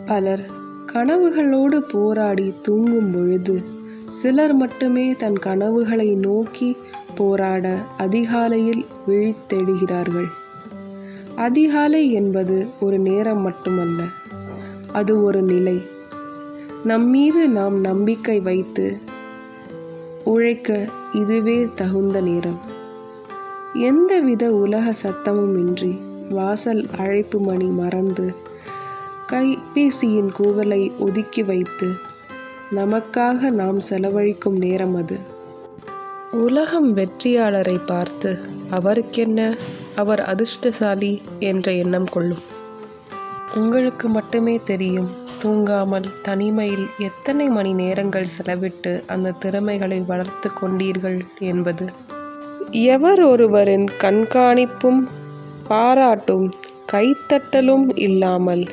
பலர் கனவுகளோடு போராடி தூங்கும் பொழுது, சிலர் மட்டுமே தன் கனவுகளை நோக்கி போராட அதிகாலையில் விழித்தெழுகிறார்கள். அதிகாலை என்பது ஒரு நேரம் மட்டுமல்ல, அது ஒரு நிலை. நம்மீது நாம் நம்பிக்கை வைத்து உழைக்க இதுவே தகுந்த நேரம். எந்தவித உலக சத்தமும் இன்றி, வாசல் அழைப்பு மணி மறந்து, கைபேசியின் கூவலை ஒதுக்கி வைத்து நமக்காக நாம் செலவழிக்கும் நேரம் அது. உலகம் வெற்றியாளரை பார்த்து அவருக்கென்ன, அவர் அதிர்ஷ்டசாலி என்ற எண்ணம் கொள்ளும். உங்களுக்கு மட்டுமே தெரியும், தூங்காமல் தனிமையில் எத்தனை மணி நேரங்கள் செலவிட்டு அந்த திறமைகளை வளர்த்து கொண்டீர்கள் என்பது. எவர் ஒருவரின் கண்காணிப்பும் பாராட்டும் கைத்தட்டலும் இல்லாமல்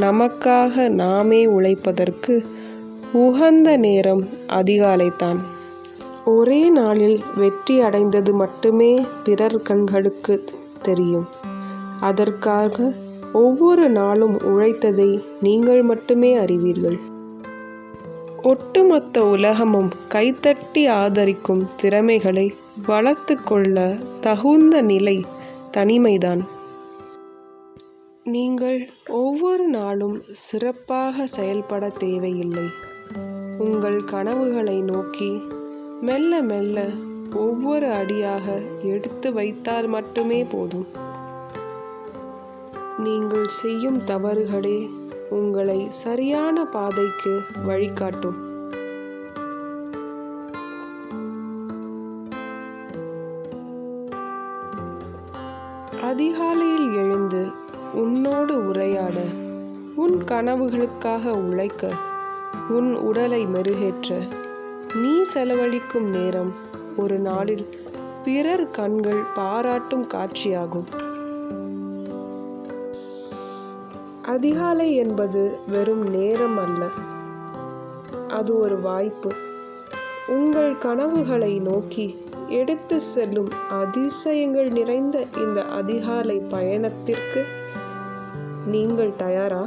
நமக்காக நாமே உழைப்பதற்கு உகந்த நேரம் அதிகாலைதான். ஒரே நாளில் வெற்றி அடைந்தது மட்டுமே பிறர் கண்களுக்கு தெரியும். அதற்காக ஒவ்வொரு நாளும் உழைத்ததை நீங்கள் மட்டுமே அறிவீர்கள். ஒட்டுமொத்த உலகமும் கைத்தட்டி ஆதரிக்கும் திறமைகளை வளர்த்து கொள்ள தகுந்த நிலை தனிமைதான். நீங்கள் ஒவ்வொரு நாளும் சிறப்பாக செயல்பட தேவையில்லை. உங்கள் கனவுகளை நோக்கி மெல்ல மெல்ல ஒவ்வொரு அடியாக எடுத்து வைத்தால் மட்டுமே போதும். நீங்கள் செய்யும் தவறுகளே உங்களை சரியான பாதைக்கு வழிகாட்டும். அதிகாலையில் எழுந்து உன்னோடு உரையாட, உன் கனவுகளுக்காக உழைக்க, உன் உடலை மெருகேற்ற நீ செலவழிக்கும் நேரம் ஒரு நாளில் பிறர் கண்கள் பாராட்டும் காட்சியாகும். அதிகாலை என்பது வெறும் நேரம் அல்ல, அது ஒரு வாய்ப்பு. உங்கள் கனவுகளை நோக்கி எடுத்து செல்லும் அதிசயங்கள் நிறைந்த இந்த அதிகாலை பயணத்திற்கு நீங்கள் தயாரா?